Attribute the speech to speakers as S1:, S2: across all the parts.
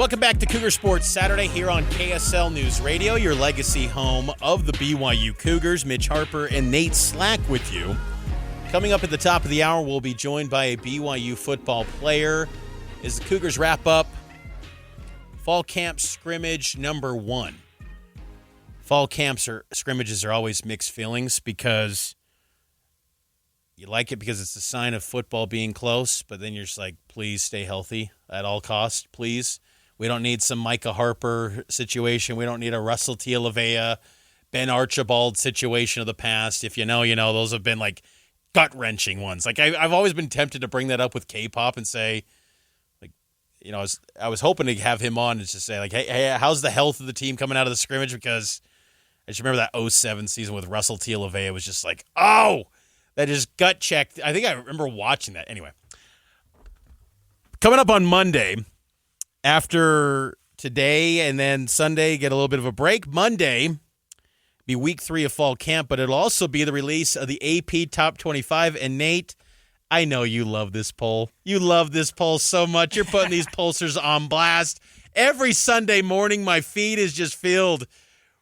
S1: Welcome back to Cougar Sports Saturday here on KSL News Radio, your legacy home of the BYU Cougars. Mitch Harper and Nate Slack with you. Coming up at the top of the hour, we'll be joined by a BYU football player as the Cougars wrap up Fall Camp Scrimmage number 1. Fall scrimmages are always mixed feelings because you like it because it's a sign of football being close, but then you're just like, please stay healthy at all costs, please. We don't need some Micah Harper situation. We don't need a Russell Tialavea, Ben Archibald situation of the past. If you know, you know. Those have been like gut-wrenching ones. Like I've always been tempted to bring that up with K-pop and say, like, you know, I was hoping to have him on and just say, like, hey, how's the health of the team coming out of the scrimmage? Because I just remember that 07 season with Russell Tialavea was just like, oh, that just gut checked. I think I remember watching that. Anyway, coming up on Monday, after today and then Sunday, get a little bit of a break. Monday, be week 3 of fall camp, but it'll also be the release of the AP Top 25. And Nate, I know you love this poll. You love this poll so much. You're putting these pollsters on blast. Every Sunday morning, my feed is just filled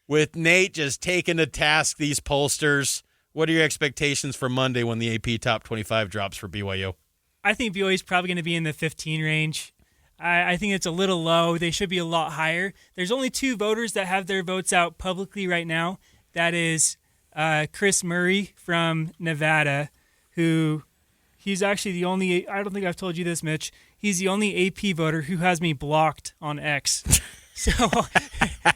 S1: with Nate just taking to task these pollsters. What are your expectations for Monday when the AP Top 25 drops for BYU?
S2: I think BYU is probably going to be in the 15 range. I think it's a little low. They should be a lot higher. There's only 2 voters that have their votes out publicly right now. That is Chris Murray from Nevada, who he's actually the only, I don't think I've told you this, Mitch, he's the only AP voter who has me blocked on X. So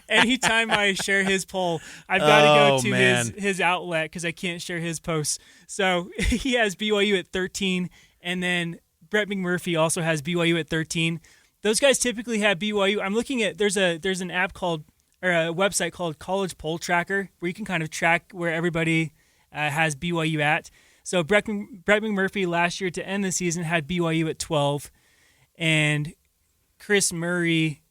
S2: anytime I share his poll, I've got to go to his outlet because I can't share his posts. So he has BYU at 13, and then Brett McMurphy also has BYU at 13. Those guys typically have BYU. I'm looking at there's an app called, or a website called College Poll Tracker, where you can kind of track where everybody has BYU at. So Brett McMurphy last year to end the season had BYU at 12, and Chris Murray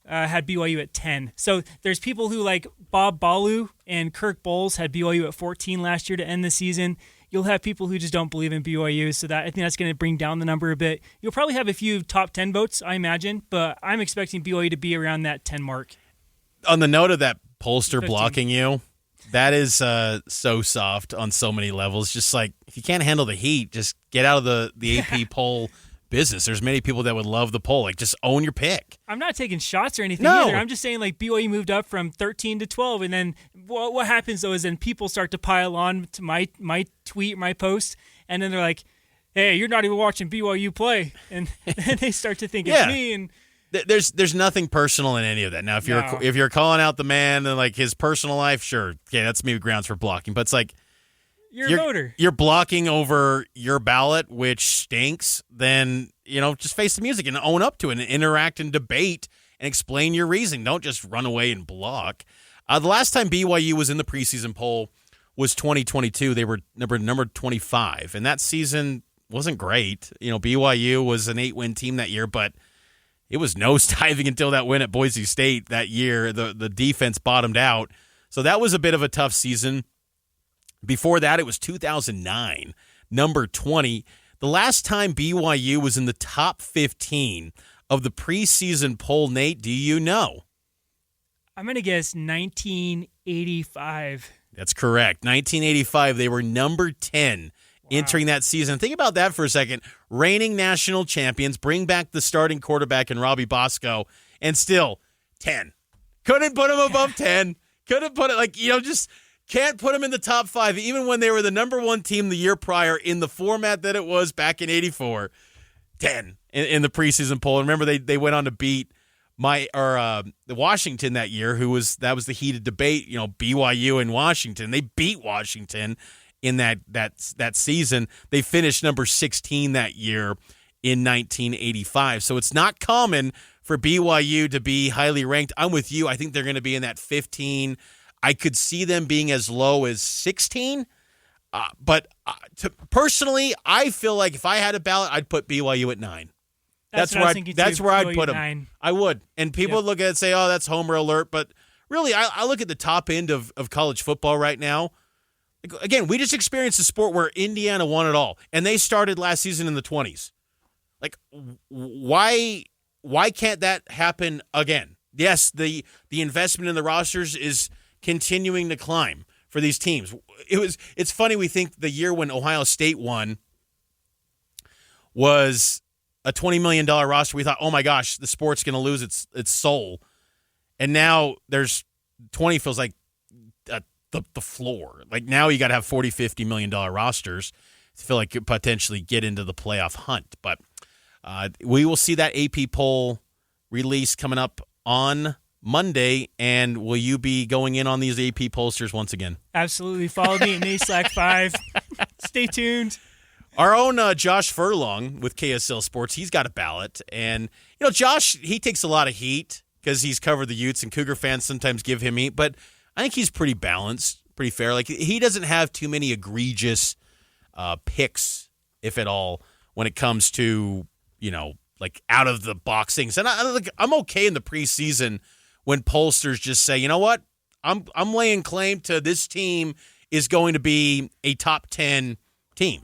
S2: had BYU at 10. So there's people who, like Bob Balu and Kirk Bowles, had BYU at 14 last year to end the season. You'll have people who just don't believe in BYU, so that I think that's going to bring down the number a bit. You'll probably have a few top 10 votes, I imagine, but I'm expecting BYU to be around that 10 mark. On
S1: the note of that pollster 15. Blocking you, that is so soft on so many levels. Just like, if you can't handle the heat, just get out of the AP poll business. There's many people that would love the poll. Like, just own your pick.
S2: I'm not taking shots or anything either. I'm just saying, like, BYU moved up from 13 to 12, and then what happens, though, is then people start to pile on to my tweet, my post, and then they're like, hey, you're not even watching BYU play. And then they start to think it's me. And
S1: there's nothing personal in any of that. Now, if you're calling out the man and, like, his personal life, sure, okay, that's maybe grounds for blocking. But it's like,
S2: you're a voter.
S1: You're blocking over your ballot, which stinks. Then, just face the music and own up to it and interact and debate and explain your reasoning. Don't just run away and block. The last time BYU was in the preseason poll was 2022. They were number 25, and that season wasn't great. BYU was an 8-win team that year, but it was nosediving until that win at Boise State that year. The defense bottomed out. So that was a bit of a tough season. Before that, it was 2009, number 20. The last time BYU was in the top 15 of the preseason poll, Nate, do you know?
S2: I'm going to guess 1985.
S1: That's correct. 1985, they were number 10 entering that season. Think about that for a second. Reigning national champions, bring back the starting quarterback in Robbie Bosco, and still 10. Couldn't put him above 10. Couldn't put it, just can't put them in the top 5, even when they were the number 1 team the year prior in the format that it was back in 84. 10 in the preseason poll. And remember, they went on to beat the Washington that year, that was the heated debate, BYU and Washington. They beat Washington in that season. They finished number 16 that year in 1985. So it's not common for BYU to be highly ranked. I'm with you. I think they're going to be in that 15. I could see them being as low as 16, but personally, I feel like if I had a ballot, I'd put BYU at 9. That's where I'd put them. 9. I would. And people would look at it and say, oh, that's homer alert. But really, I look at the top end of college football right now. Again, we just experienced a sport where Indiana won it all, and they started last season in the 20s. Like, why why can't that happen again? Yes, the investment in the rosters is continuing to climb for these teams. It's funny, we think the year when Ohio State won was a $20 million roster. We thought, oh my gosh, the sport's going to lose its soul. And now there's 20 feels like the floor. Like now you got to have $40, $50 million rosters to feel like you potentially get into the playoff hunt. But we will see that AP poll release coming up on Monday. And will you be going in on these AP pollsters once again?
S2: Absolutely. Follow me at Nate Slack 5. Stay tuned.
S1: Our own Josh Furlong with KSL Sports, he's got a ballot. And, Josh, he takes a lot of heat because he's covered the Utes, and Cougar fans sometimes give him heat. But I think he's pretty balanced, pretty fair. Like, he doesn't have too many egregious picks, if at all, when it comes to, like out-of-the-box things. And I'm okay in the preseason when pollsters just say, you know what, I'm laying claim to this team is going to be a top 10 team.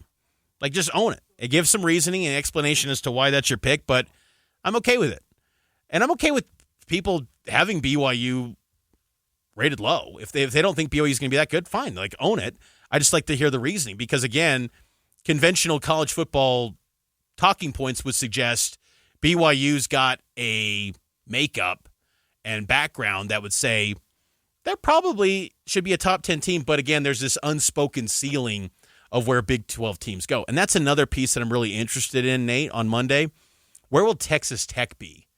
S1: Like, just own it. It gives some reasoning and explanation as to why that's your pick, but I'm okay with it. And I'm okay with people having BYU rated low. If they don't think BYU is going to be that good, fine. Like, own it. I just like to hear the reasoning because, again, conventional college football talking points would suggest BYU's got a makeup and background that would say that probably should be a top 10 team. But, again, there's this unspoken ceiling of where Big 12 teams go. And that's another piece that I'm really interested in, Nate, on Monday. Where will Texas Tech be?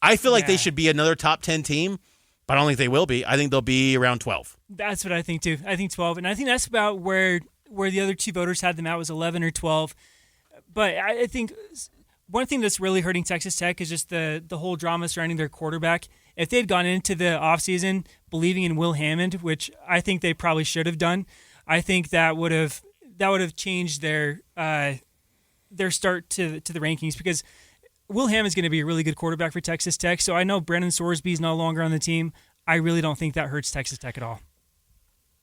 S1: I feel like they should be another top 10 team, but I don't think they will be. I think they'll be around 12.
S2: That's what I think, too. I think 12. And I think that's about where the other two voters had them at was 11 or 12. But I think one thing that's really hurting Texas Tech is just the whole drama surrounding their quarterback. If they had gone into the offseason believing in Will Hammond, which I think they probably should have done, I think that would have changed their start to the rankings because Will Hammond is going to be a really good quarterback for Texas Tech. So I know Brennan Sorsby is no longer on the team. I really don't think that hurts Texas Tech at all.